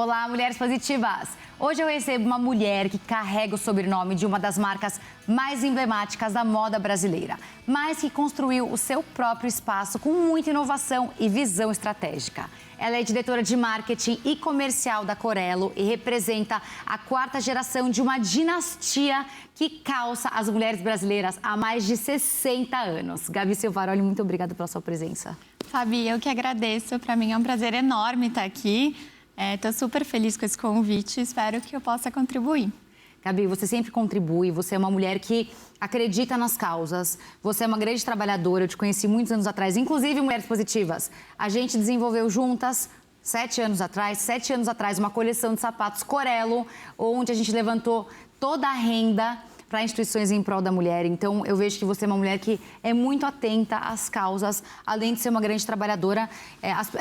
Olá, mulheres positivas! Hoje eu recebo uma mulher que carrega o sobrenome de uma das marcas mais emblemáticas da moda brasileira, mas que construiu o seu próprio espaço com muita inovação e visão estratégica. Ela é diretora de marketing e comercial da Corello e representa a quarta geração de uma dinastia que calça as mulheres brasileiras há mais de 60 anos. Gabi Silvaroli, muito obrigada pela sua presença. Fabi, eu que agradeço. Para mim é um prazer enorme estar aqui. Estou super feliz com esse convite, espero que eu possa contribuir. Gabi, você sempre contribui, você é uma mulher que acredita nas causas, você é uma grande trabalhadora, eu te conheci muitos anos atrás, inclusive Mulheres Positivas. A gente desenvolveu juntas, 7 anos atrás, uma coleção de sapatos Corello, onde a gente levantou toda a renda para instituições em prol da mulher. Então, eu vejo que você é uma mulher que é muito atenta às causas, além de ser uma grande trabalhadora.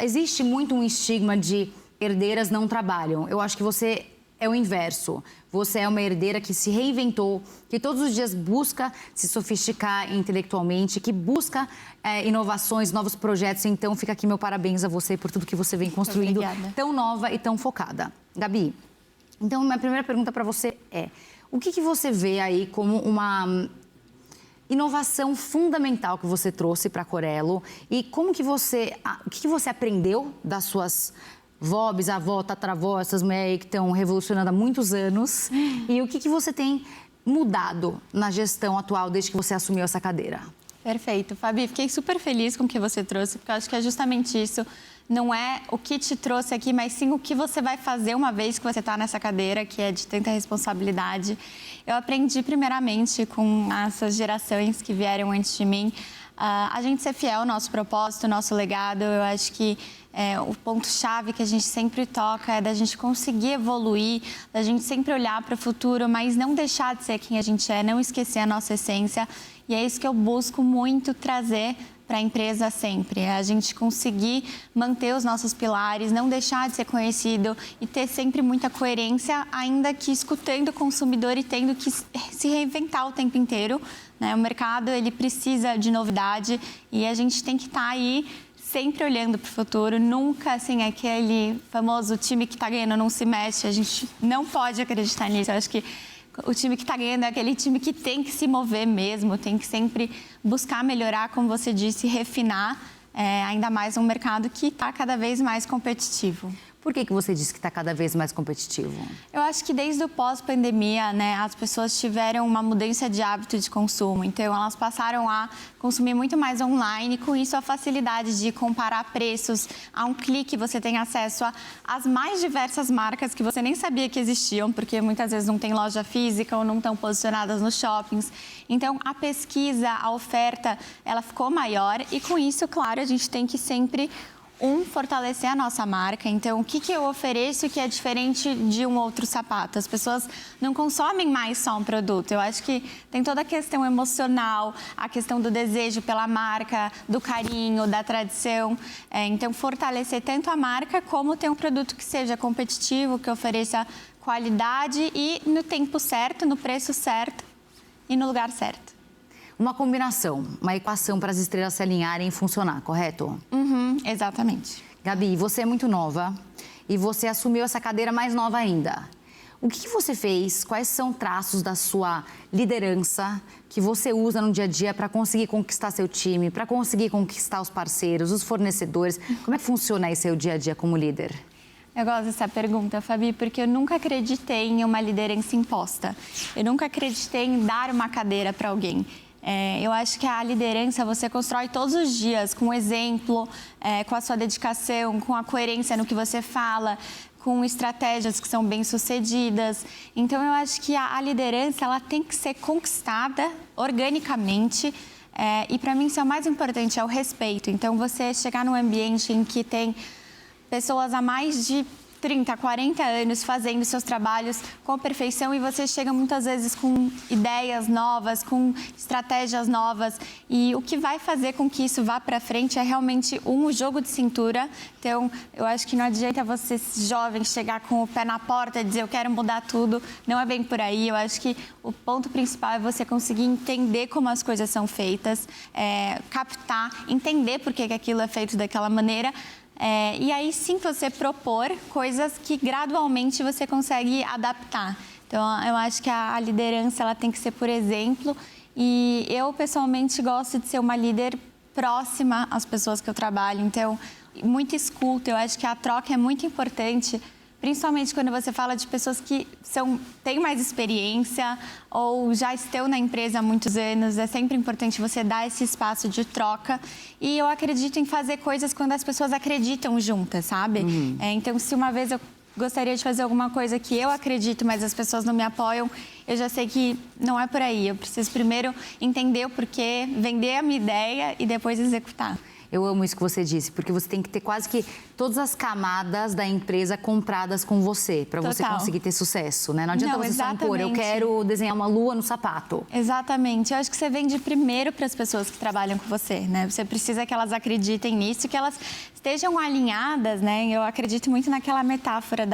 Existe muito um estigma de herdeiras não trabalham. Eu acho que você é o inverso. Você é uma herdeira que se reinventou, que todos os dias busca se sofisticar intelectualmente, que busca inovações, novos projetos. Então, fica aqui meu parabéns a você por tudo que você vem construindo, tão nova e tão focada. Gabi, então, minha primeira pergunta para você é: o que você vê aí como uma inovação fundamental que você trouxe para a Corello e o que você aprendeu das suas vó, bisavó, tataravó, essas mulheres que estão revolucionando há muitos anos, e o que você tem mudado na gestão atual desde que você assumiu essa cadeira? Perfeito. Fabi, fiquei super feliz com o que você trouxe, porque eu acho que é justamente isso. Não é o que te trouxe aqui, mas sim o que você vai fazer uma vez que você está nessa cadeira, que é de tanta responsabilidade. Eu aprendi primeiramente com essas gerações que vieram antes de mim, a gente ser fiel ao nosso propósito, ao nosso legado. Eu acho que o ponto-chave que a gente sempre toca é da gente conseguir evoluir, da gente sempre olhar para o futuro, mas não deixar de ser quem a gente é, não esquecer a nossa essência. E é isso que eu busco muito trazer para a empresa sempre. É a gente conseguir manter os nossos pilares, não deixar de ser conhecido e ter sempre muita coerência, ainda que escutando o consumidor e tendo que se reinventar o tempo inteiro, né? O mercado, ele precisa de novidade e a gente tem que estar aí sempre olhando para o futuro, nunca assim, aquele famoso time que está ganhando não se mexe, a gente não pode acreditar nisso. Eu acho que o time que está ganhando é aquele time que tem que se mover mesmo, tem que sempre buscar melhorar, como você disse, refinar, ainda mais um mercado que está cada vez mais competitivo. Por que você disse que está cada vez mais competitivo? Eu acho que desde o pós-pandemia, né, as pessoas tiveram uma mudança de hábito de consumo. Então, elas passaram a consumir muito mais online. Com isso, a facilidade de comparar preços. A um clique, você tem acesso às mais diversas marcas que você nem sabia que existiam, porque muitas vezes não tem loja física ou não estão posicionadas nos shoppings. Então, a pesquisa, a oferta, ela ficou maior. E com isso, claro, a gente tem que sempre fortalecer a nossa marca. Então, o que eu ofereço que é diferente de um outro sapato? As pessoas não consomem mais só um produto. Eu acho que tem toda a questão emocional, a questão do desejo pela marca, do carinho, da tradição. Então, fortalecer tanto a marca como ter um produto que seja competitivo, que ofereça qualidade e no tempo certo, no preço certo e no lugar certo. Uma combinação, uma equação para as estrelas se alinharem e funcionar, correto? Exatamente. Gabi, você é muito nova e você assumiu essa cadeira mais nova ainda. O que você fez? Quais são traços da sua liderança que você usa no dia a dia para conseguir conquistar seu time, para conseguir conquistar os parceiros, os fornecedores? Como é que funciona aí seu dia a dia como líder? Eu gosto dessa pergunta, Fabi, porque eu nunca acreditei em uma liderança imposta. Eu nunca acreditei em dar uma cadeira para alguém. Eu acho que a liderança você constrói todos os dias, com o exemplo, com a sua dedicação, com a coerência no que você fala, com estratégias que são bem-sucedidas. Então, eu acho que a liderança ela tem que ser conquistada organicamente. E, para mim, isso é o mais importante, é o respeito. Então, você chegar num ambiente em que tem pessoas há mais de 30, 40 anos fazendo seus trabalhos com perfeição e você chega muitas vezes com ideias novas, com estratégias novas e o que vai fazer com que isso vá para frente é realmente um jogo de cintura. Então, eu acho que não adianta você, jovem, chegar com o pé na porta e dizer eu quero mudar tudo, não é bem por aí. Eu acho que o ponto principal é você conseguir entender como as coisas são feitas, captar, entender por que aquilo é feito daquela maneira, E aí sim você propor coisas que gradualmente você consegue adaptar. Então, eu acho que a liderança ela tem que ser por exemplo. E eu, pessoalmente, gosto de ser uma líder próxima às pessoas que eu trabalho. Então, muito escuta. Eu acho que a troca é muito importante, principalmente quando você fala de pessoas que têm mais experiência ou já estão na empresa há muitos anos. É sempre importante você dar esse espaço de troca. E eu acredito em fazer coisas quando as pessoas acreditam juntas, sabe? Então, se uma vez eu gostaria de fazer alguma coisa que eu acredito, mas as pessoas não me apoiam, eu já sei que não é por aí. Eu preciso primeiro entender o porquê, vender a minha ideia e depois executar. Eu amo isso que você disse, porque você tem que ter quase que todas as camadas da empresa compradas com você, para você conseguir ter sucesso, né? Não adianta você só impor, eu quero desenhar uma lua no sapato. Exatamente. Eu acho que você vende primeiro para as pessoas que trabalham com você, né? Você precisa que elas acreditem nisso, que elas estejam alinhadas, né? Eu acredito muito naquela metáfora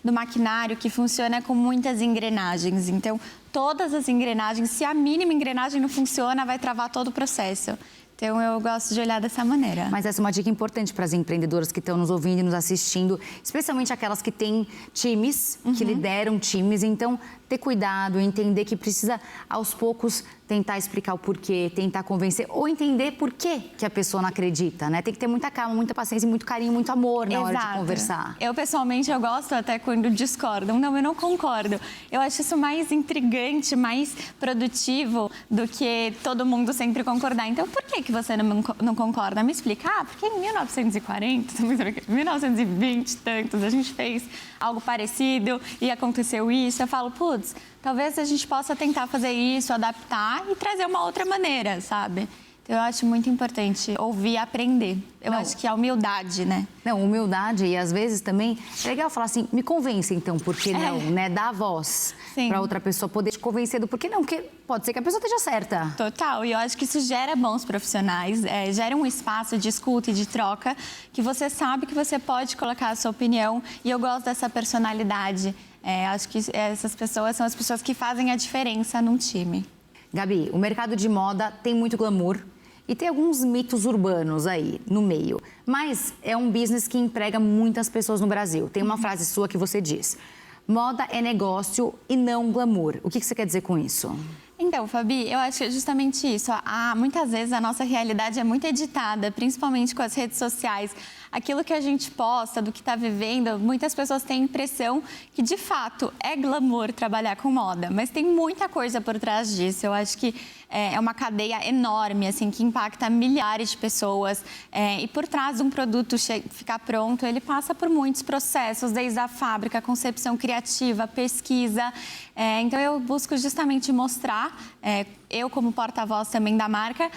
do maquinário que funciona com muitas engrenagens. Então, todas as engrenagens, se a mínima engrenagem não funciona, vai travar todo o processo. Então, eu gosto de olhar dessa maneira. Mas essa é uma dica importante para as empreendedoras que estão nos ouvindo e nos assistindo, especialmente aquelas que têm times, que lideram times. Então, ter cuidado, entender que precisa, aos poucos, tentar explicar o porquê, tentar convencer, ou entender por que a pessoa não acredita, né? Tem que ter muita calma, muita paciência, muito carinho, muito amor na hora de conversar. Eu, pessoalmente, eu gosto até quando discordam. Não, eu não concordo. Eu acho isso mais intrigante, mais produtivo do que todo mundo sempre concordar. Então, por que você não concorda? Me explica. Porque em 1940, 1920 tantos, a gente fez algo parecido e aconteceu isso. Eu falo, putz, talvez a gente possa tentar fazer isso, adaptar e trazer uma outra maneira, sabe? Então, eu acho muito importante ouvir e aprender. Eu acho que é a humildade, né? Não, humildade e às vezes também é legal falar assim, me convence então, por que não, né? Dá a voz para outra pessoa poder te convencer do porquê não, porque pode ser que a pessoa esteja certa. Total, e eu acho que isso gera bons profissionais, gera um espaço de escuta e de troca que você sabe que você pode colocar a sua opinião e eu gosto dessa personalidade. Acho que essas pessoas são as pessoas que fazem a diferença num time. Gabi, o mercado de moda tem muito glamour e tem alguns mitos urbanos aí no meio. Mas é um business que emprega muitas pessoas no Brasil. Tem uma frase sua que você diz: moda é negócio e não glamour. O que você quer dizer com isso? Então, Fabi, eu acho que é justamente isso. Muitas vezes a nossa realidade é muito editada, principalmente com as redes sociais. Aquilo que a gente posta, do que está vivendo, muitas pessoas têm a impressão que, de fato, é glamour trabalhar com moda. Mas tem muita coisa por trás disso. Eu acho que é uma cadeia enorme, assim, que impacta milhares de pessoas. E por trás de um produto ficar pronto, ele passa por muitos processos, desde a fábrica, concepção criativa, pesquisa. Então, eu busco justamente mostrar, eu como porta-voz também da marca,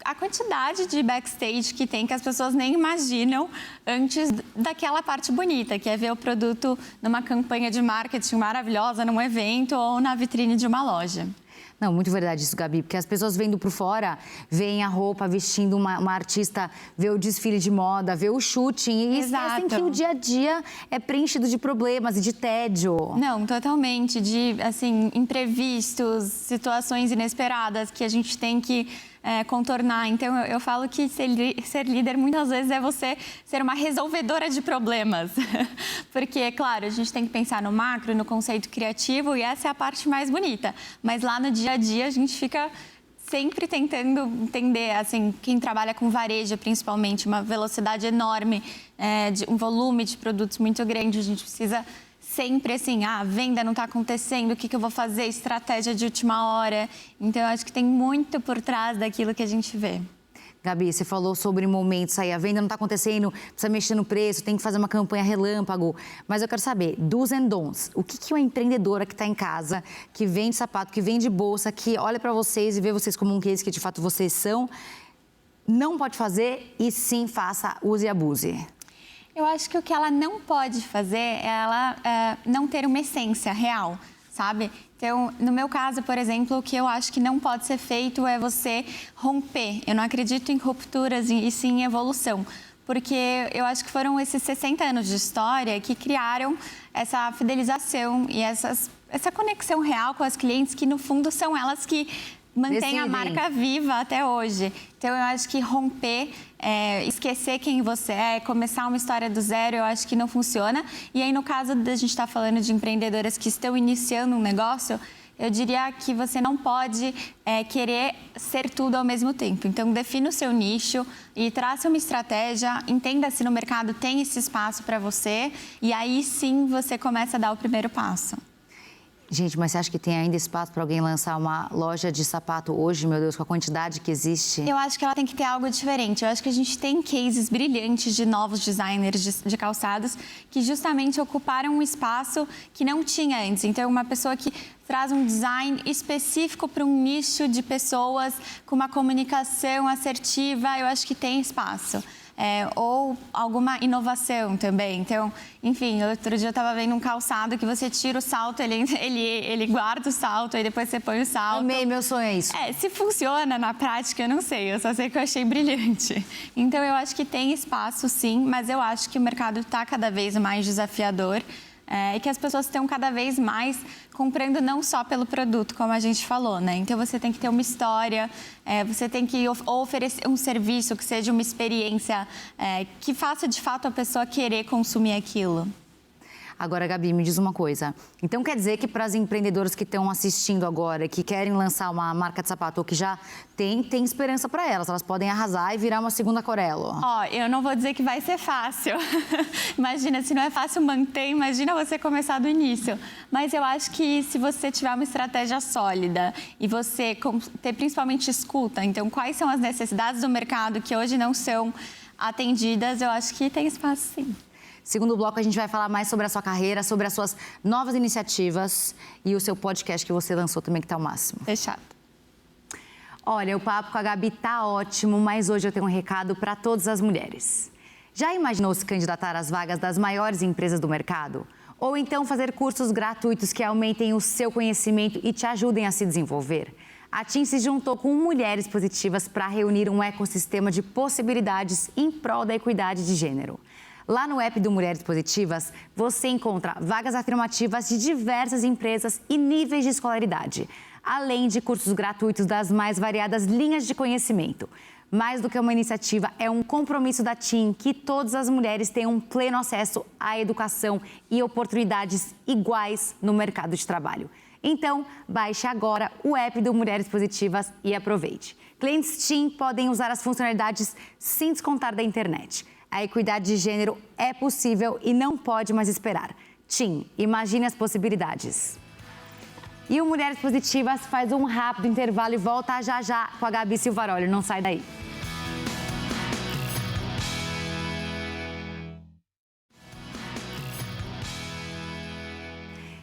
a quantidade de backstage que tem que as pessoas nem imaginam antes daquela parte bonita, que é ver o produto numa campanha de marketing maravilhosa, num evento ou na vitrine de uma loja. Não, muito verdade isso, Gabi, porque as pessoas vendo por fora, veem a roupa vestindo uma artista, vê o desfile de moda, vê o shooting e esquecem que o dia a dia é preenchido de problemas e de tédio. Não, totalmente, de, assim, imprevistos, situações inesperadas que a gente tem que contornar. Então, eu falo que ser líder muitas vezes é você ser uma resolvedora de problemas. Porque, claro, a gente tem que pensar no macro, no conceito criativo e essa é a parte mais bonita. Mas lá no dia a dia a gente fica sempre tentando entender, assim, quem trabalha com varejo, principalmente, uma velocidade enorme, um volume de produtos muito grande, a gente precisa sempre assim, a venda não está acontecendo, o que eu vou fazer, estratégia de última hora. Então, eu acho que tem muito por trás daquilo que a gente vê. Gabi, você falou sobre momentos aí, a venda não está acontecendo, precisa mexer no preço, tem que fazer uma campanha relâmpago. Mas eu quero saber, do's and don'ts, o que uma empreendedora que está em casa, que vende sapato, que vende bolsa, que olha para vocês e vê vocês como um case que de fato vocês são, não pode fazer e sim faça, use e abuse? Eu acho que o que ela não pode fazer é ela não ter uma essência real, sabe? Então, no meu caso, por exemplo, o que eu acho que não pode ser feito é você romper. Eu não acredito em rupturas e sim em evolução. Porque eu acho que foram esses 60 anos de história que criaram essa fidelização e essa conexão real com as clientes que, no fundo, são elas que mantém a marca viva até hoje. Então, eu acho que romper, esquecer quem você é, começar uma história do zero, eu acho que não funciona. E aí, no caso da gente estar falando de empreendedoras que estão iniciando um negócio, eu diria que você não pode querer ser tudo ao mesmo tempo. Então, defina o seu nicho e traça uma estratégia, entenda se no mercado tem esse espaço para você e aí sim você começa a dar o primeiro passo. Gente, mas você acha que tem ainda espaço para alguém lançar uma loja de sapato hoje, meu Deus, com a quantidade que existe? Eu acho que ela tem que ter algo diferente. Eu acho que a gente tem cases brilhantes de novos designers de calçados que justamente ocuparam um espaço que não tinha antes. Então, uma pessoa que traz um design específico para um nicho de pessoas com uma comunicação assertiva, eu acho que tem espaço. Ou alguma inovação também. Então, enfim, outro dia eu estava vendo um calçado que você tira o salto, ele guarda o salto, aí depois você põe o salto. Amei, meu sonho é isso. Se funciona na prática, eu não sei, eu só sei que eu achei brilhante. Então, eu acho que tem espaço, sim, mas eu acho que o mercado está cada vez mais desafiador. E que as pessoas estão cada vez mais comprando não só pelo produto, como a gente falou, né? Então, você tem que ter uma história, você tem que oferecer um serviço que seja uma experiência que faça, de fato, a pessoa querer consumir aquilo. Agora, Gabi, me diz uma coisa. Então, quer dizer que para as empreendedoras que estão assistindo agora, que querem lançar uma marca de sapato ou que já tem esperança para elas. Elas podem arrasar e virar uma segunda Corello. Eu não vou dizer que vai ser fácil. Imagina, se não é fácil manter, imagina você começar do início. Mas eu acho que se você tiver uma estratégia sólida e você ter principalmente escuta, então quais são as necessidades do mercado que hoje não são atendidas, eu acho que tem espaço sim. Segundo bloco, a gente vai falar mais sobre a sua carreira, sobre as suas novas iniciativas e o seu podcast que você lançou também, que tá o máximo. Fechado. Olha, o papo com a Gabi tá ótimo, mas hoje eu tenho um recado para todas as mulheres. Já imaginou se candidatar às vagas das maiores empresas do mercado? Ou então fazer cursos gratuitos que aumentem o seu conhecimento e te ajudem a se desenvolver? A TIM se juntou com Mulheres Positivas para reunir um ecossistema de possibilidades em prol da equidade de gênero. Lá no app do Mulheres Positivas, você encontra vagas afirmativas de diversas empresas e níveis de escolaridade, além de cursos gratuitos das mais variadas linhas de conhecimento. Mais do que uma iniciativa, é um compromisso da TIM que todas as mulheres tenham pleno acesso à educação e oportunidades iguais no mercado de trabalho. Então, baixe agora o app do Mulheres Positivas e aproveite. Clientes TIM podem usar as funcionalidades sem descontar da internet. A equidade de gênero é possível e não pode mais esperar. TIM, imagine as possibilidades. E o Mulheres Positivas faz um rápido intervalo e volta já já com a Gabi Silvaroli. Não sai daí.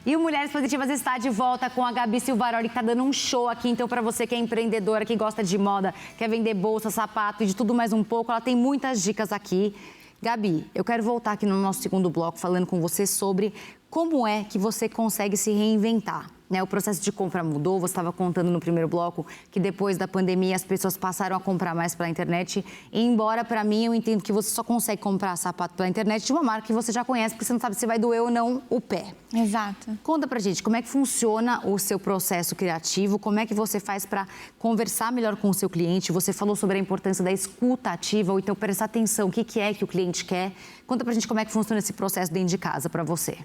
E o Mulheres Positivas está de volta com a Gabi Silvaroli, que está dando um show aqui. Então, para você que é empreendedora, que gosta de moda, quer vender bolsa, sapato e de tudo mais um pouco, ela tem muitas dicas aqui. Gabi, eu quero voltar aqui no nosso segundo bloco falando com você sobre como é que você consegue se reinventar. O processo de compra mudou, você estava contando no primeiro bloco que depois da pandemia as pessoas passaram a comprar mais pela internet. E embora, para mim, eu entendo que você só consegue comprar sapato pela internet de uma marca que você já conhece, porque você não sabe se vai doer ou não o pé. Exato. Conta pra gente, como é que funciona o seu processo criativo, como é que você faz para conversar melhor com o seu cliente? Você falou sobre a importância da escuta ativa, ou então prestar atenção, o que é que o cliente quer. Conta pra gente como é que funciona esse processo dentro de casa para você.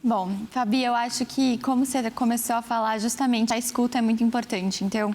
Bom, Fabi, eu acho que, como você começou a falar, justamente a escuta é muito importante. Então,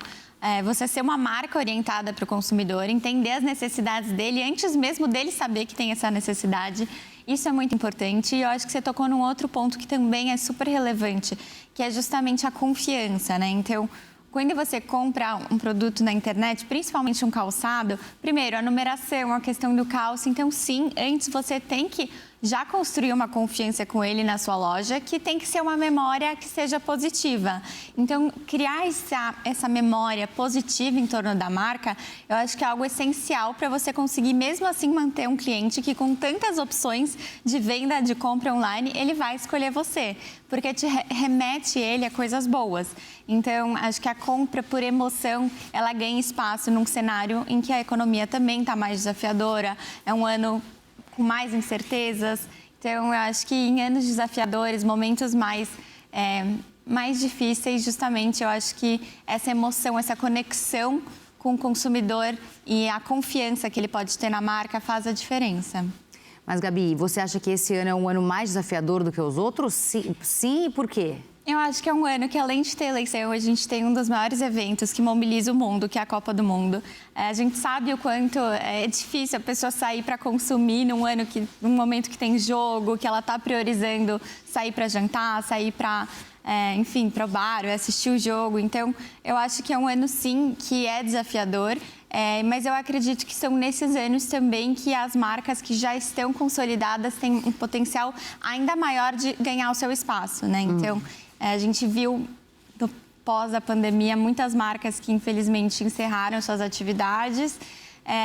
você ser uma marca orientada para o consumidor, entender as necessidades dele antes mesmo dele saber que tem essa necessidade. Isso é muito importante e eu acho que você tocou num outro ponto que também é super relevante, que é justamente a confiança, né? Então, quando você compra um produto na internet, principalmente um calçado, primeiro, a numeração, a questão do calço. Então, sim, antes você tem que já construir uma confiança com ele na sua loja, que tem que ser uma memória que seja positiva. Então, criar essa memória positiva em torno da marca, eu acho que é algo essencial para você conseguir, mesmo assim, manter um cliente que, com tantas opções de venda, de compra online, ele vai escolher você, porque te remete ele a coisas boas. Então, acho que a compra por emoção, ela ganha espaço num cenário em que a economia também está mais desafiadora, é um ano com mais incertezas. Então, eu acho que em anos desafiadores, momentos mais mais difíceis, justamente, eu acho que essa emoção, essa conexão com o consumidor e a confiança que ele pode ter na marca faz a diferença. Mas, Gabi, você acha que esse ano é um ano mais desafiador do que os outros? Sim, e por quê? Eu acho que é um ano que, além de ter eleição, a gente tem um dos maiores eventos que mobiliza o mundo, que é a Copa do Mundo. A gente sabe o quanto é difícil a pessoa sair para consumir num momento que tem jogo, que ela está priorizando sair para jantar, sair para, enfim, para o bar, assistir o jogo. Então, eu acho que é um ano, sim, que é desafiador. Mas eu acredito que são nesses anos também que as marcas que já estão consolidadas têm um potencial ainda maior de ganhar o seu espaço, né? Então, a gente viu, pós a pandemia, muitas marcas que infelizmente encerraram suas atividades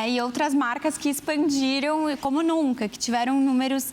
e outras marcas que expandiram como nunca, que tiveram números,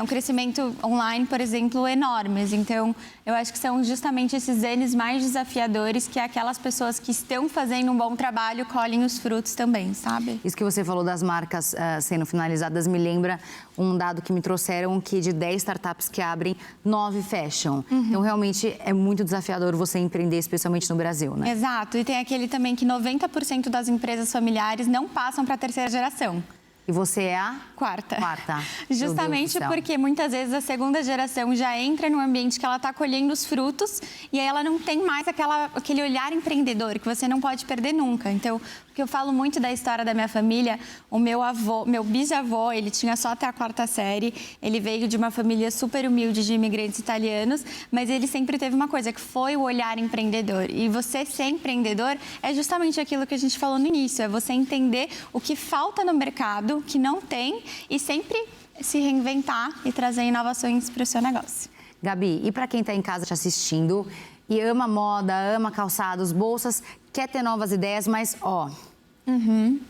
um crescimento online, por exemplo, enormes. Então, eu acho que são justamente esses anos mais desafiadores que aquelas pessoas que estão fazendo um bom trabalho colhem os frutos também, sabe? Isso que você falou das marcas sendo finalizadas me lembra um dado que me trouxeram que de 10 startups que abrem, 9 fecham. Então, realmente, é muito desafiador você empreender, especialmente no Brasil, né? Exato. E tem aquele também que 90% das empresas familiares não passam para a terceira geração. E você é a? Quarta. Quarta. Justamente porque muitas vezes a segunda geração já entra no ambiente que ela está colhendo os frutos e aí ela não tem mais aquele olhar empreendedor que você não pode perder nunca. Então, porque eu falo muito da história da minha família, o meu bisavô, ele tinha só até a 4ª série, ele veio de uma família super humilde de imigrantes italianos, mas ele sempre teve uma coisa, que foi o olhar empreendedor. E você ser empreendedor é justamente aquilo que a gente falou no início, é você entender o que falta no mercado, que não tem, e sempre se reinventar e trazer inovações para o seu negócio. Gabi, e para quem está em casa te assistindo e ama moda, ama calçados, bolsas, quer ter novas ideias, mas,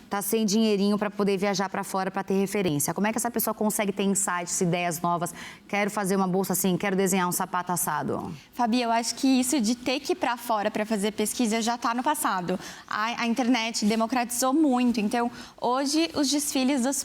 tá sem dinheirinho para poder viajar para fora para ter referência. Como é que essa pessoa consegue ter insights, ideias novas? Quero fazer uma bolsa assim, quero desenhar um sapato assado. Fabi, eu acho que isso de ter que ir para fora para fazer pesquisa já está no passado. A internet democratizou muito. Então, hoje, os desfiles das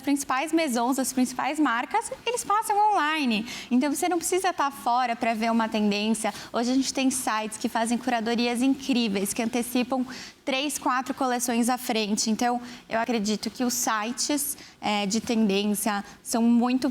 principais maisons, das principais marcas, eles passam online. Então, você não precisa estar fora para ver uma tendência. Hoje, a gente tem sites que fazem curadorias incríveis, que antecipam 3, 4 coleções à frente. Então, eu acredito que os sites de tendência são muito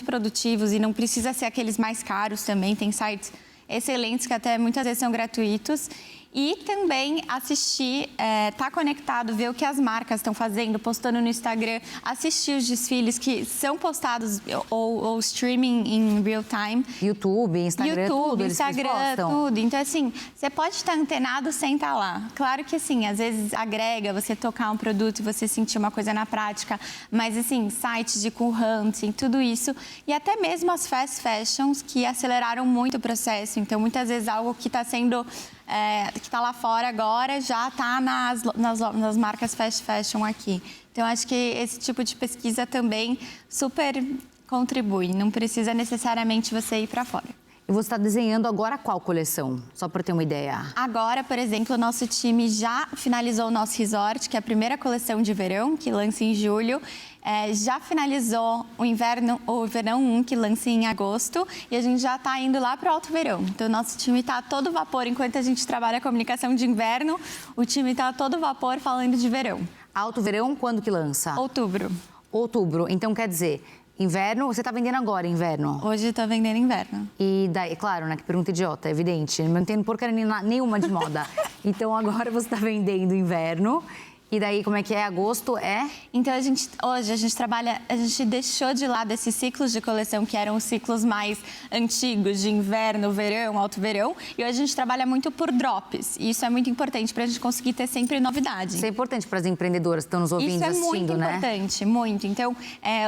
produtivos e não precisa ser aqueles mais caros também. Tem sites excelentes que até muitas vezes são gratuitos. E também assistir, estar conectado, ver o que as marcas estão fazendo, postando no Instagram, assistir os desfiles que são postados ou streaming em real time. YouTube, Instagram, tudo, Instagram, tudo. Então, assim, você pode estar antenado sem estar lá. Claro que, assim, às vezes agrega você tocar um produto e você sentir uma coisa na prática, mas, assim, sites de cool hunting, tudo isso. E até mesmo as fast fashions que aceleraram muito o processo. Então, muitas vezes algo que está sendo... que está lá fora agora, já está nas marcas fast fashion aqui. Então, acho que esse tipo de pesquisa também super contribui. Não precisa necessariamente você ir para fora. E você está desenhando agora qual coleção? Só para ter uma ideia. Agora, por exemplo, o nosso time já finalizou o nosso resort, que é a primeira coleção de verão, que lança em julho. Já finalizou o verão 1, que lança em agosto, e a gente já está indo lá para o alto verão. Então, o nosso time está a todo vapor. Enquanto a gente trabalha a comunicação de inverno, o time está a todo vapor falando de verão. Alto verão, quando que lança? Outubro. Outubro. Então, quer dizer, inverno, você está vendendo agora, inverno? Hoje estou vendendo inverno. E daí, claro, né, que pergunta idiota, é evidente. Não entendo porcaria nenhuma de moda. Então, agora você está vendendo inverno. E daí, como é que é? Agosto é? Então, hoje a gente deixou de lado esses ciclos de coleção que eram os ciclos mais antigos, de inverno, verão, alto verão. E hoje a gente trabalha muito por drops. E isso é muito importante para a gente conseguir ter sempre novidade. Isso é importante para as empreendedoras que estão nos ouvindo, assistindo, né? Isso é muito importante, muito. Então,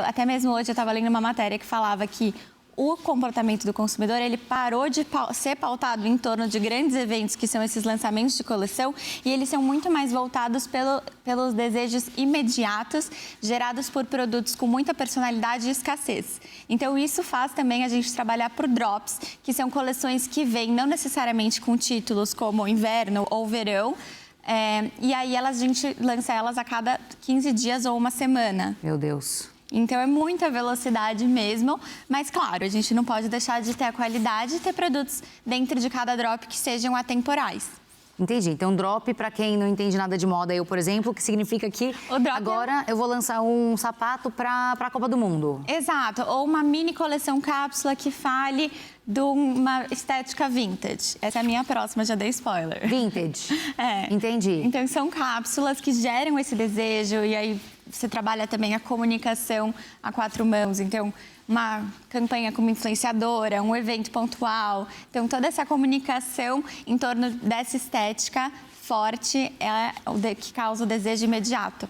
até mesmo hoje eu estava lendo uma matéria que falava que o comportamento do consumidor, ele parou de ser pautado em torno de grandes eventos, que são esses lançamentos de coleção, e eles são muito mais voltados pelos desejos imediatos, gerados por produtos com muita personalidade e escassez. Então, isso faz também a gente trabalhar por drops, que são coleções que vêm não necessariamente com títulos como inverno ou verão, e aí a gente lança elas a cada 15 dias ou uma semana. Meu Deus. Então, é muita velocidade mesmo, mas, claro, a gente não pode deixar de ter a qualidade e ter produtos dentro de cada drop que sejam atemporais. Entendi. Então, drop, para quem não entende nada de moda, eu, por exemplo, que significa que agora eu vou lançar um sapato para a Copa do Mundo. Exato. Ou uma mini coleção cápsula que fale de uma estética vintage. Essa é a minha próxima, já dei spoiler. Vintage. É. Entendi. Então, são cápsulas que geram esse desejo e aí você trabalha também a comunicação a 4 mãos. Então, uma campanha como influenciadora, um evento pontual. Então, toda essa comunicação em torno dessa estética forte é o que causa o desejo imediato.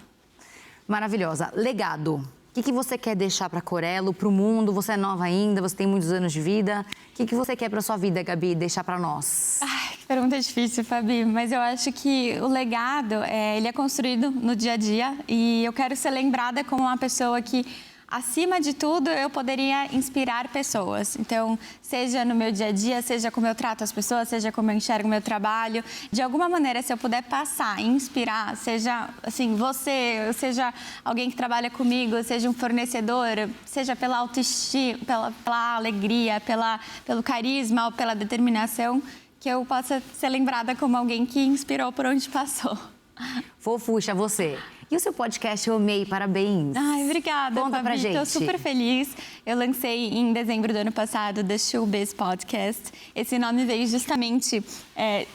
Maravilhosa. Legado. O que você quer deixar para a Corelo, para o mundo? Você é nova ainda, você tem muitos anos de vida. O que você quer para sua vida, Gabi, deixar para nós? Ai, que pergunta difícil, Fabi. Mas eu acho que o legado, ele é construído no dia a dia. E eu quero ser lembrada como uma pessoa que, acima de tudo, eu poderia inspirar pessoas. Então, seja no meu dia a dia, seja como eu trato as pessoas, seja como eu enxergo o meu trabalho. De alguma maneira, se eu puder passar, inspirar, seja assim, você, seja alguém que trabalha comigo, seja um fornecedor, seja pela autoestima, pela alegria, pelo carisma ou pela determinação, que eu possa ser lembrada como alguém que inspirou por onde passou. Fofuxa, você. E o seu podcast eu amei, parabéns. Ai, obrigada, Conta Fabi. pra gente. Tô super feliz. Eu lancei em dezembro do ano passado The Shoebiz Podcast. Esse nome veio justamente,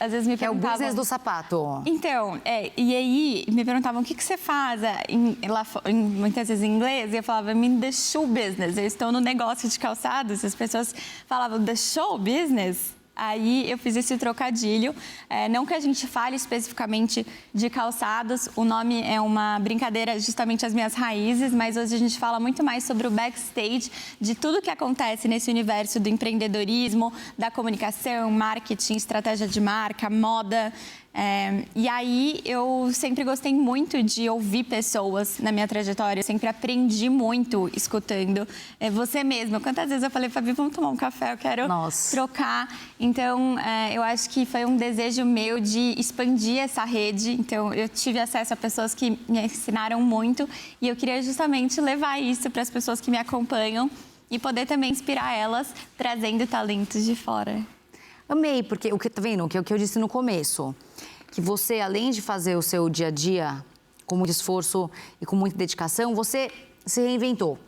às vezes me perguntavam... É o business do sapato. Então, e aí me perguntavam o que você faz muitas vezes em inglês, e eu falava, I'm in the shoe business, eu estou no negócio de calçados. E as pessoas falavam, the show business? Aí eu fiz esse trocadilho, não que a gente fale especificamente de calçados, o nome é uma brincadeira justamente às minhas raízes, mas hoje a gente fala muito mais sobre o backstage de tudo que acontece nesse universo do empreendedorismo, da comunicação, marketing, estratégia de marca, moda. E aí eu sempre gostei muito de ouvir pessoas na minha trajetória, eu sempre aprendi muito escutando. Você mesma, quantas vezes eu falei, Fabi, vamos tomar um café, eu quero trocar. Então, eu acho que foi um desejo meu de expandir essa rede. Então, eu tive acesso a pessoas que me ensinaram muito e eu queria justamente levar isso para as pessoas que me acompanham e poder também inspirar elas, trazendo talentos de fora. Amei, porque o que tá vendo, que é o que eu disse no começo, que você, além de fazer o seu dia a dia com muito esforço e com muita dedicação, você se reinventou.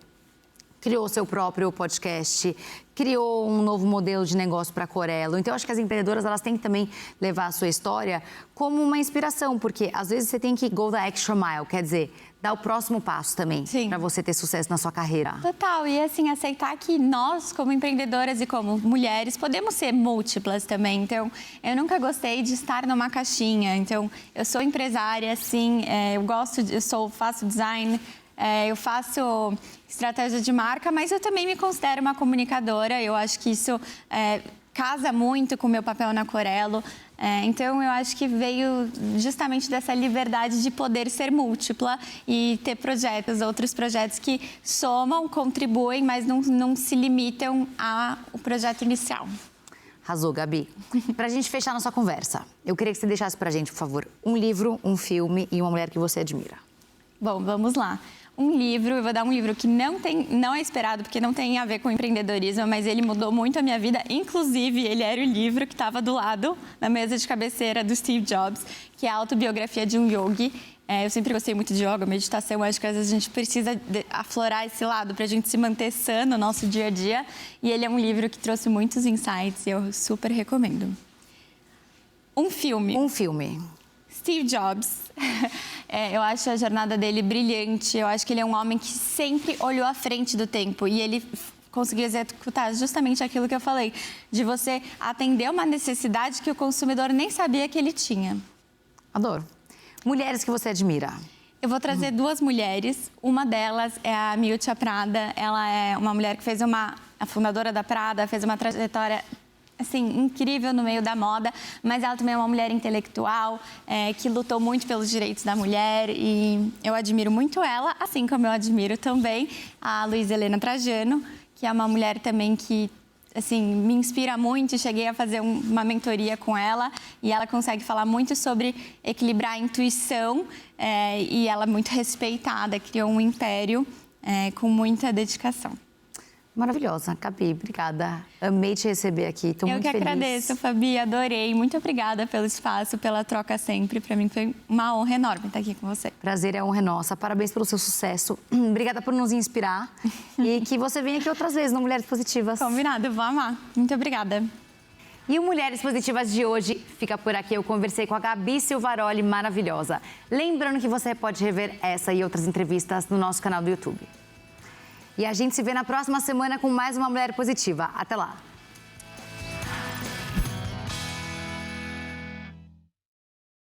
Criou seu próprio podcast, criou um novo modelo de negócio para a Corelo. Então, eu acho que as empreendedoras, elas têm que também levar a sua história como uma inspiração, porque às vezes você tem que go the extra mile, quer dizer, dar o próximo passo também, para você ter sucesso na sua carreira. Total, e assim, aceitar que nós, como empreendedoras e como mulheres, podemos ser múltiplas também. Então, eu nunca gostei de estar numa caixinha. Então, eu sou empresária, sim, faço design, eu faço estratégia de marca, mas eu também me considero uma comunicadora. Eu acho que isso casa muito com o meu papel na Corelo. Então, eu acho que veio justamente dessa liberdade de poder ser múltipla e ter outros projetos que somam, contribuem, mas não se limitam ao projeto inicial. Arrasou, Gabi. Pra gente fechar nossa conversa, eu queria que você deixasse pra gente, por favor, um livro, um filme e uma mulher que você admira. Bom, vamos lá. Um livro, eu vou dar um livro que não é esperado, porque não tem a ver com empreendedorismo, mas ele mudou muito a minha vida. Inclusive, ele era o livro que estava do lado, na mesa de cabeceira do Steve Jobs, que é a autobiografia de um yogi. Eu sempre gostei muito de yoga, meditação. Acho que às vezes a gente precisa aflorar esse lado para a gente se manter sã no nosso dia a dia. E ele é um livro que trouxe muitos insights e eu super recomendo. Um filme. Um filme. Steve Jobs. Eu acho a jornada dele brilhante. Eu acho que ele é um homem que sempre olhou à frente do tempo. E ele conseguiu executar justamente aquilo que eu falei, de você atender uma necessidade que o consumidor nem sabia que ele tinha. Adoro. Mulheres que você admira. Eu vou trazer duas mulheres. Uma delas é a Miúcha Prada. Ela é uma mulher que fez a fundadora da Prada, fez uma trajetória assim, incrível no meio da moda, mas ela também é uma mulher intelectual, que lutou muito pelos direitos da mulher e eu admiro muito ela, assim como eu admiro também a Luísa Helena Trajano, que é uma mulher também que, assim, me inspira muito. Cheguei a fazer uma mentoria com ela e ela consegue falar muito sobre equilibrar a intuição e ela é muito respeitada, criou um império com muita dedicação. Maravilhosa, Gabi, obrigada. Amei te receber aqui, estou muito feliz. Eu que agradeço, Fabi, adorei. Muito obrigada pelo espaço, pela troca sempre. Para mim foi uma honra enorme estar aqui com você. Prazer, é honra nossa. Parabéns pelo seu sucesso. Obrigada por nos inspirar e que você venha aqui outras vezes no Mulheres Positivas. Combinado, eu vou amar. Muito obrigada. E o Mulheres Positivas de hoje fica por aqui. Eu conversei com a Gabi Silvaroli, maravilhosa. Lembrando que você pode rever essa e outras entrevistas no nosso canal do YouTube. E a gente se vê na próxima semana com mais uma Mulher Positiva. Até lá!